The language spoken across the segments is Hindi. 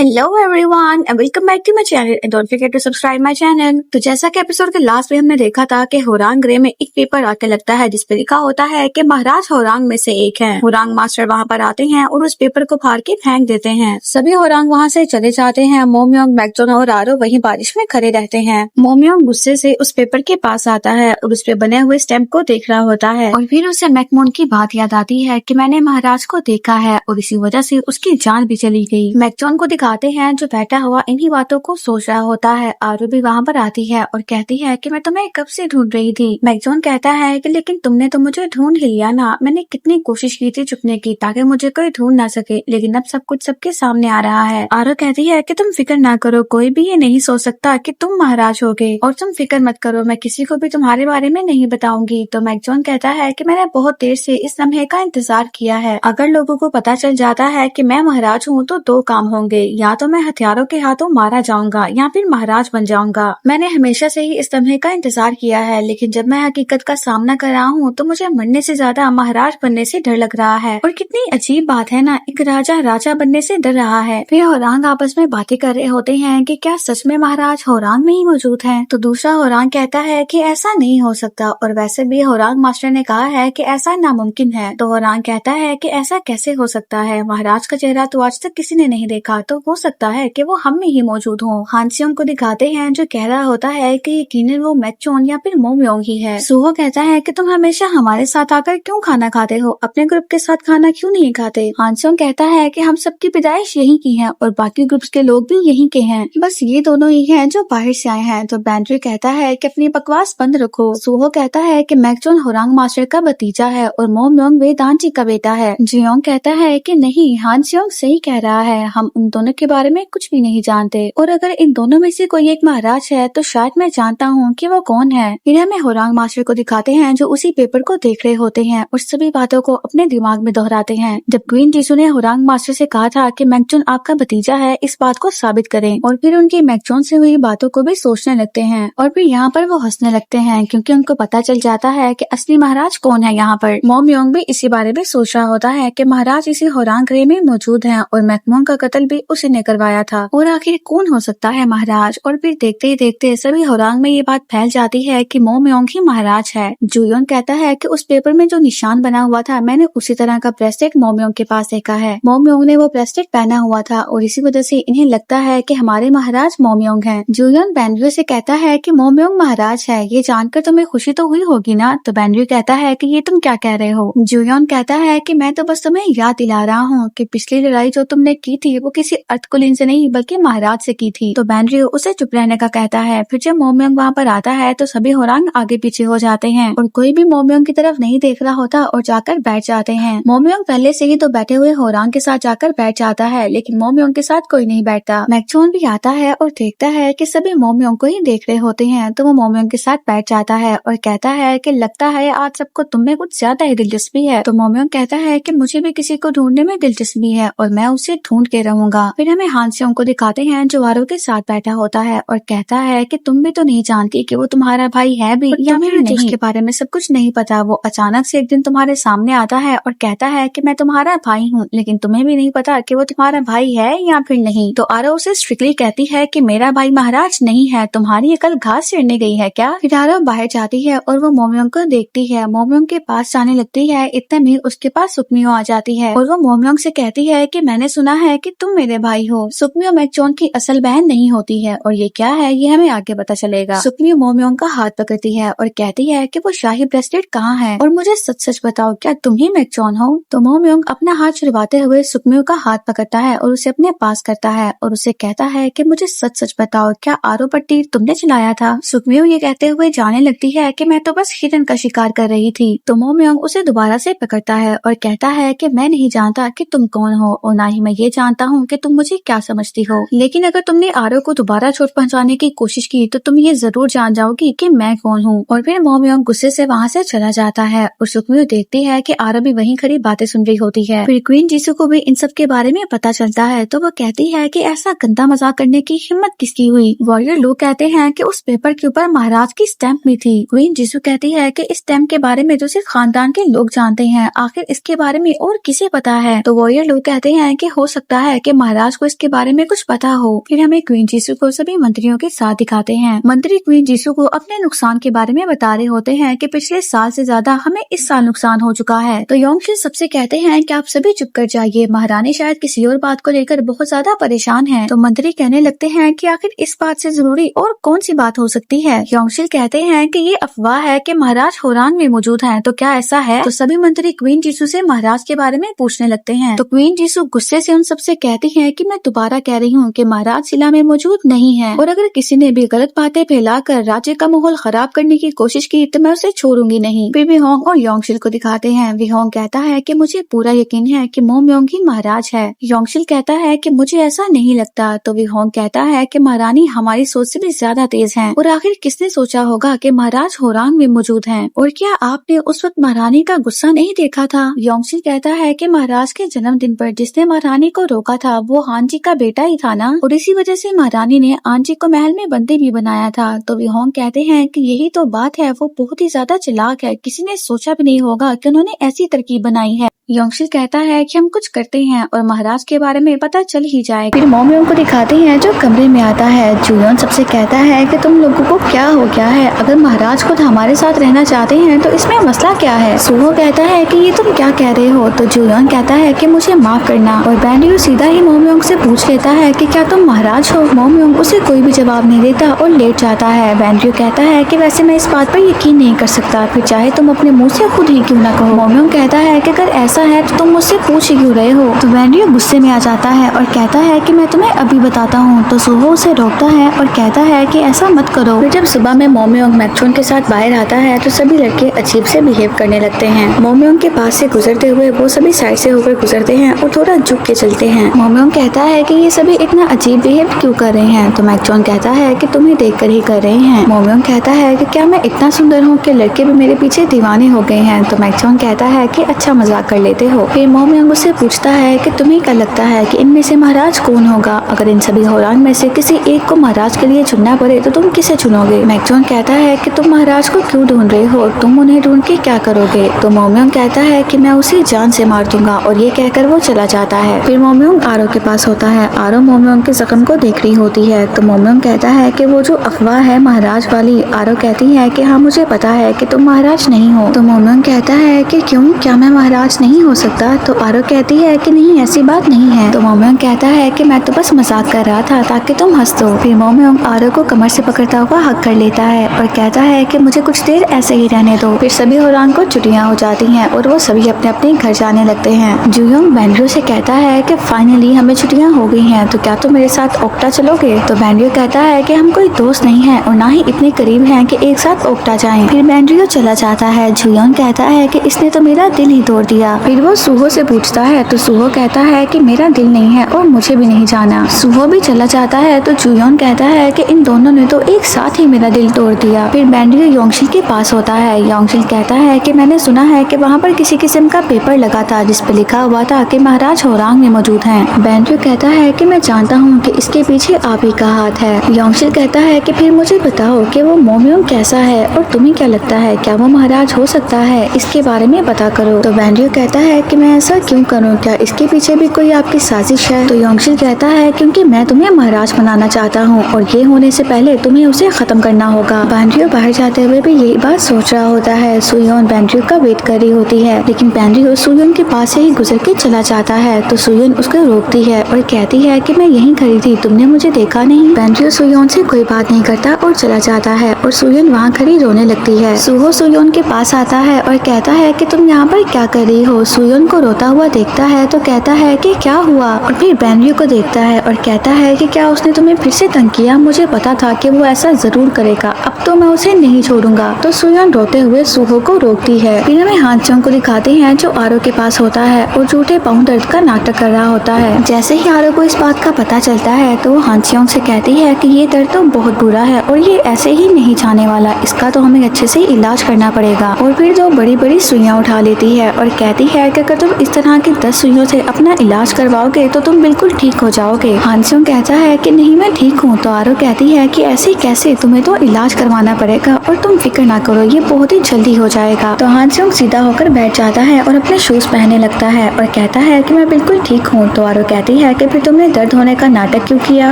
Hello everyone and welcome back to my channel and don't forget to subscribe my channel. तो जैसा कि एपिसोड के लास्ट में हमने देखा था कि होरांग ग्रे में एक पेपर आके लगता है जिस पे लिखा होता है कि महाराज होरांग में से एक है। होरांग मास्टर वहां पर आते हैं और उस पेपर को फाड़ के फेंक देते हैं। सभी होरांग वहां से चले जाते हैं। मोमयोंग, मैकजॉन और आरो वहीं बारिश में खड़े रहते हैं। मोमयोंग गुस्से से उस पेपर के पास आता है और उस पे बने हुए स्टैम्प को देख रहा होता है और फिर उसे मैकमोन की बात याद आती है कि मैंने महाराज को देखा है और इसी वजह से उसकी जान भी चली गई। मैकजॉन को दिखाते हैं जो बैठा हुआ इन्हीं बातों को सोच रहा होता है। आरू भी वहाँ पर आती है और कहती है कि मैं तुम्हें कब से ढूंढ रही थी। मैकजॉन कहता है कि लेकिन तुमने तो मुझे ढूंढ ही लिया ना। मैंने कितनी कोशिश की थी छुपने की ताकि मुझे कोई ढूंढ ना सके, लेकिन अब सब कुछ सबके सामने आ रहा है। आरू कहती है कि तुम फिक्र ना करो, कोई भी ये नहीं सोच सकता कि तुम महाराज होगे और तुम फिक्र मत करो, मैं किसी को भी तुम्हारे बारे में नहीं बताऊंगी। तो मैकजॉन कहता है कि मैंने बहुत देर से इस लम्हे का इंतजार किया है। अगर लोगों को पता चल जाता है कि मैं महाराज हूँ तो दो काम होंगे, या तो मैं हथियारों के हाथों मारा जाऊंगा या फिर महाराज बन जाऊंगा। मैंने हमेशा से ही इस लम्हे का इंतजार किया है, लेकिन जब मैं हकीकत का सामना कर रहा हूँ तो मुझे मरने से ज्यादा महाराज बनने से डर लग रहा है। और कितनी अजीब बात है ना, एक राजा राजा बनने से डर रहा है। फिर होरांग आपस में बातें कर रहे होते हैं कि क्या सच में महाराज होरांग में ही मौजूद है। तो दूसरा होरांग कहता है कि ऐसा नहीं हो सकता, और वैसे भी होरांग मास्टर ने कहा है कि ऐसा नामुमकिन है। तो होरांग कहता है कि ऐसा कैसे हो सकता है, महाराज का चेहरा तो आज तक किसी ने नहीं देखा, तो हो सकता है कि वो हम में ही मौजूद हो। हानसियोंग को दिखाते हैं जो कह रहा होता है कि यकीनन वो मैकचोन या फिर मोमयोंग ही है। सुहो कहता है कि तुम हमेशा हमारे साथ आकर क्यों खाना खाते हो, अपने ग्रुप के साथ खाना क्यों नहीं खाते। हानसियोंग कहता है कि हम सबकी पैदाइश यहीं की है और बाकी ग्रुप्स के लोग भी यहीं के हैं, बस ये दोनों ही हैं जो बाहर से आए हैं। तो बैंड्री कहता है कि अपनी बकवास बंद रखो। सुहो कहता है कि मैकचोन होरांग मास्टर का भतीजा है और मोमयोंग वेदांती का बेटा है। जियोंग कहता है कि नहीं, हानसियोंग सही कह रहा है, हम उन दोनों के बारे में कुछ भी नहीं जानते, और अगर इन दोनों में से कोई एक महाराज है तो शायद मैं जानता हूँ कि वो कौन है। फिर हमें होरांग मास्टर को दिखाते हैं जो उसी पेपर को देख रहे होते हैं और सभी बातों को अपने दिमाग में दोहराते हैं। जब क्वीन जीसू ने होरांग मास्टर से कहा था कि मैकचोन आपका भतीजा है, इस बात को साबित करें, और फिर उनकी मैकचोन से हुई बातों को भी सोचने लगते हैं और फिर यहाँ पर वो हंसने लगते हैं क्योंकि उनको पता चल जाता है कि असली महाराज कौन है। यहाँ पर मोमयोंग भी इसी बारे में सोच रहा होता है कि महाराज इसी होरांग ग्रे में मौजूद है और मैकमोन का कत्ल भी उसी ने करवाया था, और आखिर कौन हो सकता है महाराज। और फिर देखते ही देखते सभी होरांग में ये बात फैल जाती है कि मोमयोंग ही महाराज है। जुयोन कहता है कि उस पेपर में जो निशान बना हुआ था मैंने उसी तरह का ब्रेसलेट मोमयोंग के पास देखा है। मोमयोंग ने वो ब्रेसलेट पहना हुआ था और इसी वजह से इन्हें लगता है कि हमारे महाराज मोमयोंग हैं। जुयोन बैंड्री से कहता है कि मोमयोंग महाराज है, ये जानकर तुम्हें खुशी तो हुई होगी ना। तो बैंड्री कहता है कि ये तुम क्या कह रहे हो। जुयोन कहता है कि मैं तो बस तुम्हें याद दिला रहा हूँ कि पिछली लड़ाई जो तुमने की थी वो किसी अर्थकुलीन से नहीं बल्कि महाराज से की थी। तो बैंड्री उसे चुप रहने का कहता है। फिर जब मोमयोंग वहाँ पर आता है तो सभी होरांग आगे पीछे हो जाते हैं और कोई भी मोमयोंग की तरफ नहीं देख रहा होता और जाकर बैठ जाते हैं। मोमयोंग पहले से ही तो बैठे हुए होरांग के साथ जाकर बैठ जाता है, लेकिन मोमयोंग के साथ कोई नहीं बैठता। मैकचोन भी आता है और देखता है कि सभी मोमयोंग को ही देख रहे होते हैं, तो वो मोमयोंग के साथ बैठ जाता है और कहता है कि लगता है आज सबको तुम में कुछ ज्यादा ही दिलचस्पी है। तो मोमयोंग कहता है कि मुझे भी किसी को ढूंढने में दिलचस्पी है और मैं उसे ढूंढ के रहूंगा। फिर हमें हानसियोंग को दिखाते हैं जो आरो के साथ बैठा होता है और कहता है कि तुम भी तो नहीं जानती कि वो तुम्हारा भाई है भी या फिर नहीं, उसके बारे में सब कुछ नहीं पता। वो अचानक से एक दिन तुम्हारे सामने आता है और कहता है कि मैं तुम्हारा भाई हूँ, लेकिन तुम्हें भी नहीं पता कि वो तुम्हारा भाई है या फिर नहीं। तो आरो उसे स्ट्रिक्टली कहती है कि मेरा भाई महाराज नहीं है, तुम्हारी अकल घास चढ़ने गई है क्या। फिर आरो बाहर जाती है और वो मोमयोंग को देखती है। मोमयोंग के पास जाने लगती है, इतने में उसके पास सुकमियो आ जाती है और वो मोमयोंग से कहती है कि मैंने सुना है कि तुम मेरे भाई हो। सुकमियो मैकचोन की असल बहन नहीं होती है और ये क्या है ये हमें आगे पता चलेगा। सुकमियो मोमयोंग का हाथ पकड़ती है और कहती है कि वो शाही ब्रेसलेट कहाँ है और मुझे सच सच बताओ, क्या तुम ही मैकचोन हो। तो मोमयोंग अपना हाथ छुड़वाते हुए सुकमियो का हाथ पकड़ता है और उसे अपने पास करता है और उसे कहता है कि मुझे सच सच बताओ, क्या आरो पर तीर तुमने चलाया था। सुकमियो ये कहते हुए जाने लगती है कि मैं तो बस हिरन का शिकार कर रही थी। तो मोमयोंग उसे दोबारा से पकड़ता है और कहता है कि मैं नहीं जानता कि तुम कौन हो और ना ही मैं ये जानता हूँ कि तुम मुझे क्या समझती हो, लेकिन अगर तुमने आरो को दोबारा चोट पहुंचाने की कोशिश की तो तुम ये जरूर जान जाओगी कि मैं कौन हूँ। और फिर मोमयोंग गुस्से से वहाँ से चला जाता है और सुकमियो देखती है कि आरो भी वहीं खड़ी बातें सुन रही होती है। फिर क्वीन जीसू को भी इन सब के बारे में पता चलता है तो वो कहती है कि ऐसा गंदा मजाक करने की हिम्मत किसकी हुई। वॉरियर लोग कहते हैं कि उस पेपर के ऊपर महाराज की स्टैम्प भी थी। क्वीन जीसू कहती है कि इस स्टैम्प के बारे में तो सिर्फ खानदान के लोग जानते हैं, आखिर इसके बारे में और किसे पता है। तो वॉरियर लोग कहते हैं कि हो सकता है कि महाराज महाराज को इसके बारे में कुछ पता हो। फिर हमें क्वीन जीसू को सभी मंत्रियों के साथ दिखाते हैं। मंत्री क्वीन जीसू को अपने नुकसान के बारे में बता रहे होते हैं कि पिछले साल से ज्यादा हमें इस साल नुकसान हो चुका है। तो योंगशिल सबसे कहते हैं कि आप सभी चुप कर जाइए, महारानी शायद किसी और बात को लेकर बहुत ज्यादा परेशान है। तो मंत्री कहने लगते हैं कि आखिर इस बात से जरूरी और कौन सी बात हो सकती है। योंगशिल कहते हैं कि ये अफवाह है कि महाराज होरांग में मौजूद हैं। तो क्या ऐसा है? तो सभी मंत्री क्वीन जीसू से महाराज के बारे में पूछने लगते हैं। तो क्वीन जीसू गुस्से से उन सबसे कहती है कि मैं दोबारा कह रही हूँ कि महाराज शिला में मौजूद नहीं है, और अगर किसी ने भी गलत बातें फैलाकर राज्य का माहौल खराब करने की कोशिश की तो मैं उसे छोड़ूंगी नहीं। फिर विहोंग और योंगशिल को दिखाते हैं। विहोंग कहता है कि मुझे पूरा यकीन है कि मोमयोंग ही महाराज है। योंगशिल कहता है कि मुझे ऐसा नहीं लगता। तो विहोंग कहता है कि महारानी हमारी सोच से भी ज्यादा तेज है, और आखिर किसने सोचा होगा कि महाराज होरांग में मौजूद हैं? और क्या आपने उस वक्त महारानी का गुस्सा नहीं देखा था? योंगशिल कहता है कि महाराज के जन्मदिन पर जिसने महारानी को रोका था वो हान जी का बेटा ही था ना, और इसी वजह से महारानी ने आन जी को महल में बंदी भी बनाया था। तो विहोंग कहते हैं कि यही तो बात है, वो बहुत ही ज्यादा चालाक है, किसी ने सोचा भी नहीं होगा कि उन्होंने ऐसी तरकीब बनाई है। योंगशिल कहता है कि हम कुछ करते हैं और महाराज के बारे में पता चल ही जाए। फिर मोमयोंग को दिखाते हैं जो कमरे में आता है। जुयोन सबसे कहता है कि तुम लोगों को क्या हो गया है? अगर महाराज खुद हमारे साथ रहना चाहते हैं तो इसमें मसला क्या है? सुहो कहता है कि ये तुम क्या कह रहे हो? तो जुयोन कहता है कि मुझे माफ करना, और बैंडियो सीधा ही मोमयोंग से पूछ लेता है कि क्या तुम महाराज हो? मोमयोंग उसे कोई भी जवाब नहीं देता और लेट जाता है। बैंडियो कहता है कि वैसे मैं इस बात पर यकीन नहीं कर सकता, फिर चाहे तुम अपने मुंह से खुद ही क्यों ना कहो। मोमयोंग कहता है कि अगर ऐसा है तो तुम मुझसे पूछ ही क्यों रहे हो? तो बैंडियो गुस्से में आ जाता है और कहता है कि मैं तुम्हें अभी बताता हूँ। तो सुहो उसे रोकता है और कहता है कि ऐसा मत करो। फिर जब सुबह में मोमयोंग मैक्चोन के साथ बाहर आता है तो सभी लड़के अजीब से बिहेव करने लगते हैं। मोमयोंग के पास से गुजरते हुए वो सभी साइड से होकर गुजरते हैं और थोड़ा झुक के चलते हैं। मोमयोंग कहता है कि ये सभी इतना अजीब बिहेव क्यों कर रहे हैं? तो मैक्चोन कहता है कि तुम्हें देख कर ही कर रहे हैं। मोमयोंग कहता है कि क्या मैं इतना सुंदर हूँ कि लड़के भी मेरे पीछे दीवाने हो गए हैं? तो मैक्चोन कहता है कि अच्छा मजाक कर लेते हो। फिर मोमयोंग उससे पूछता है कि तुम्हें क्या लगता है कि इनमें से महाराज कौन होगा? अगर इन सभी होरांग में से किसी एक को महाराज के लिए चुनना पड़े तो तुम किसे चुनोगे? मैक्चोन कहता है कि तुम महाराज को क्यों ढूंढ रहे हो? तुम उन्हें ढूंढ के क्या करोगे? तो मोमयोंग कहता है कि मैं उसे जान से मार दूंगा, और ये कहकर वो चला जाता है। फिर मोमयोंग आरो के पास होता है। आरो मोमयोंग के जख्म को देख रही होती है। तो मोमयोंग कहता है कि वो जो अफवाह है महाराज वाली। आरो कहती है कि हाँ मुझे पता है कि तुम महाराज नहीं हो। तो मोमयोंग कहता है कि क्यों, क्या मैं महाराज नहीं हो सकता? तो आरो कहती है कि नहीं ऐसी बात नहीं है। तो मोमयोंग कहता है कि मैं तो बस मजाक कर रहा था ताकि तुम हंस दो। फिर मोमयोंग आरो को कमर से पकड़ता हुआ हक कर लेता है और कहता है कि मुझे कुछ देर ऐसे ही रहने दो। फिर सभी होरांग को छुट्टियां हो जाती हैं और वो सभी अपने अपने घर जाने लगते हैं। जुयोंग बैंडियो से कहता है कि फाइनली हमें छुट्टियां हो गई हैं, तो क्या तुम मेरे साथ ओक्टा चलोगे? तो बैंडियो कहता है कि हम कोई दोस्त नहीं है और ना ही इतने करीब हैं कि एक साथ ओक्टा जाएं। फिर बैंडियो चला जाता है। जुयोंग कहता है कि इसने तो मेरा दिल ही तोड़ दिया। फिर वो सुहो से पूछता है तो सुहो कहता है कि मेरा दिल नहीं है और मुझे भी नहीं जाना। सुहो भी चला जाता है। तो जुयोंग कहता है कि इन दोनों ने तो एक साथ ही मेरा दिल तोड़ दिया। फिर बैंडियो योंगशिल के पास होता है। योंगशिल कहता है कि मैंने सुना है कि वहाँ पर किसी किस्म का पेपर लगा था जिस पे लिखा हुआ था कि महाराज होरांग में मौजूद हैं। बैंडियो कहता है कि मैं जानता हूँ कि इसके पीछे आप ही का हाथ है। योंगशिल कहता है कि फिर मुझे बताओ कि वो मोमयोंग कैसा है और तुम्हें क्या लगता है, क्या वो महाराज हो सकता है? इसके बारे में पता करो। तो बैंडियो कहता है कि मैं ऐसा क्यों करूँ, क्या इसके पीछे भी कोई आपकी साजिश है? तो योंगशिल कहता है क्योंकि मैं तुम्हें महाराज बनाना चाहता हूँ और ये होने से पहले तुम्हें उसे खत्म करना होगा। बैंडियो बाहर जाते हुए भी यही बात सोच रहा होता है। सुयोन बैंडियो का वेट कर रही होती है, लेकिन बैंडियो सुयोन के पास से ही गुजर के चला जाता है। तो सुयोन उसको रोकती है और कहती है कि मैं यहीं खड़ी थी, तुमने मुझे देखा नहीं? बैंडियो सुयोन से कोई बात नहीं करता और चला जाता है और सुयोन वहाँ खड़ी रोने लगती है। सुहो सुयोन के पास आता है और कहता है कि तुम यहाँ पर क्या कर रही हो? सुयोन को रोता हुआ देखता है तो कहता है कि क्या हुआ, और फिर बैंडियो को देखता है और कहता है कि क्या उसने तुम्हें फिर से तंग किया? मुझे पता था कि वो ऐसा जरूर करेगा, अब तो मैं उसे नहीं छोड़ूंगा। तो सुयोन रोते हुए सुहो को रोकती है। फिर हमें हानचोंग को दिखाते हैं जो आरो के पास होता है और झूठे पाँव दर्द का नाटक कर रहा होता है। जैसे ही आरो को इस बात का पता चलता है तो वो हानचोंग से कहती है कि ये दर्द तो बहुत बुरा है और ये ऐसे ही नहीं जाने वाला, इसका तो हमें अच्छे से इलाज करना पड़ेगा। और फिर दो बड़ी बड़ी सुइयां उठा लेती है और कहती है कि अगर तुम इस तरह की 10 सुइयों से अपना इलाज करवाओगे तो तुम बिल्कुल ठीक हो जाओगे। हानचोंग कहता है कि नहीं मैं ठीक हूँ। तो आरो कहती है कि ऐसे कैसे, तुम्हें तो इलाज करवाना पड़ेगा और तुम फिक्र ना करो, ये बहुत ही जल्दी हो जाएगा। तो हानचोंग सीधा होकर बैठ जाता है और अपने शूज पहनने लगता है और कहता है कि मैं बिल्कुल ठीक हूँ। तो आरो कहती कहती है कि फिर तुमने दर्द होने का नाटक क्यों किया।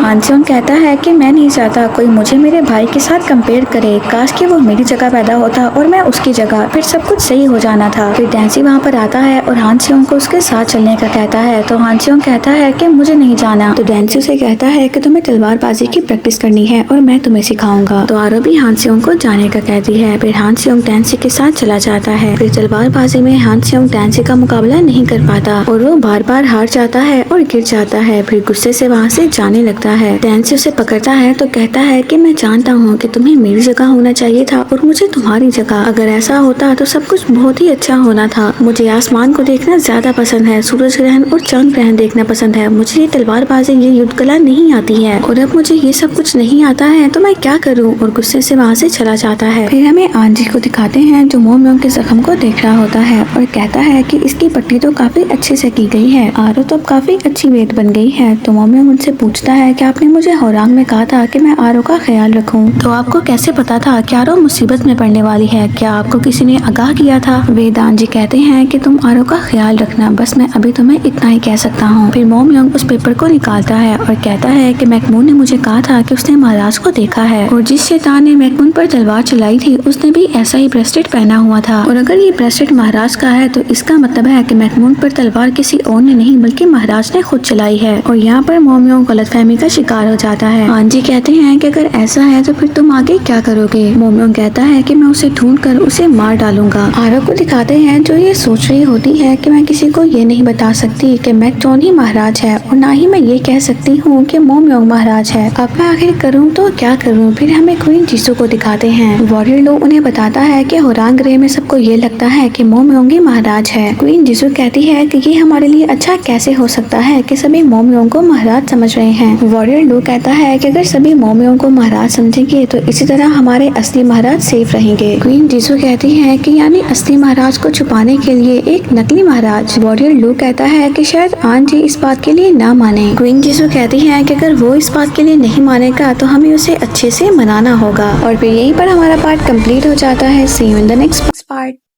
हान सेयोंग कहता है कि मैं नहीं चाहता कोई मुझे मेरे भाई के साथ कंपेयर करे, काश कि वो मेरी जगह पैदा होता और मैं उसकी जगह, फिर सब कुछ सही हो जाना था। फिर डैंसी वहाँ पर आता है और हान सेयोंग को उसके साथ चलने का कहता है, तो हान सेयोंग कहता है कि मुझे नहीं जाना। तो डैंसी उसे कहता है कि तुम्हें तलवारबाजी की प्रैक्टिस करनी है और मैं तुम्हें सिखाऊंगा। तो आरो भी हान सेयोंग को जाने का कहती है। फिर हान सेयोंग डैंसी के साथ चला जाता है। फिर तलवारबाजी में हान सेयोंग डैंसी का मुकाबला नहीं कर पाता और वो बार बार हार जाता है और गिर जाता है। फिर गुस्से से वहाँ से जाने लगता है। डैंसी उसे पकड़ता है तो कहता है कि मैं जानता हूँ कि तुम्हें मेरी जगह होना चाहिए था और मुझे तुम्हारी जगह। अगर ऐसा होता तो सब कुछ बहुत ही अच्छा होना था। मुझे आसमान को देखना ज्यादा पसंद है, सूरज ग्रहण और चांद ग्रहण देखना पसंद है। मुझे ये तलवारबाजी, ये युद्ध कला नहीं आती है और अब मुझे ये सब कुछ नहीं आता है तो मैं क्या करूँ। और गुस्से से वहाँ से चला जाता है। फिर हमें आंजी को दिखाते हैं जो मोमयोंग के जख्म को देख रहा होता है और कहता है कि इसकी पट्टी तो काफी अच्छे से की गई है। आरो तो अब काफी अच्छी वेट बन गई है। तो मोमयोंग उनसे पूछता है कि आपने मुझे होरांग में कहा था कि मैं आरो का ख्याल रखूं, तो आपको कैसे पता था कि आरो मुसीबत में पड़ने वाली है? क्या आपको किसी ने आगाह किया था? वेदांत जी कहते हैं कि तुम आरो का ख्याल रखना, बस मैं अभी तुम्हें इतना ही कह सकता हूँ। फिर मोमयोंग उस पेपर को निकालता है और कहता है कि मैकमून ने मुझे कहा था कि उसने महाराज को देखा है और जिस शैतान ने मैकमून पर तलवार चलाई थी उसने भी ऐसा ही ब्रेसलेट पहना हुआ था। और अगर ये ब्रेसलेट महाराज का है तो इसका मतलब है कि मैकमून पर तलवार किसी और ने नहीं बल्कि महाराज ने खुद चलाई है। और यहाँ पर मोमयोंग गलतफहमी का शिकार हो जाता है। आंजी कहते हैं कि अगर ऐसा है तो फिर तुम आगे क्या करोगे? मोमयोंग कहता है कि मैं उसे ढूंढ कर उसे मार डालूंगा। आरो को दिखाते हैं जो ये सोच रही होती है कि मैं किसी को ये नहीं बता सकती कि मैकटोन ही महाराज है और ना ही मैं ये कह सकती हूँ कि मोमयोंग महाराज है। अब मैं आखिर करूँ तो क्या करूँ? फिर हमें क्वीन जीसू को दिखाते हैं। वॉरियर लो उन्हें बताता है कि होरांग ग्रे में सबको ये लगता है कि मोमयोंग ही महाराज है। क्वीन जीसू कहती है कि ये हमारे लिए अच्छा कैसे हो सकता है कि सभी मोमयोंग को महाराज समझ रहे हैं। वॉरियर लो कहता है कि अगर सभी मोमयोंग को महाराज समझेंगे तो इसी तरह हमारे असली महाराज सेफ रहेंगे। क्वीन जीसू कहती है कि यानी असली महाराज को छुपाने के लिए एक नकली महाराज। वॉरियर लो कहता है कि शायद आंजी इस बात के लिए ना माने। क्वीन जीसू कहती है कि अगर वो इस बात के लिए नहीं मानेगा तो हमें उसे अच्छे से मनाना होगा। और फिर यहीं पर हमारा पार्ट कंप्लीट हो जाता है। See you in the next part.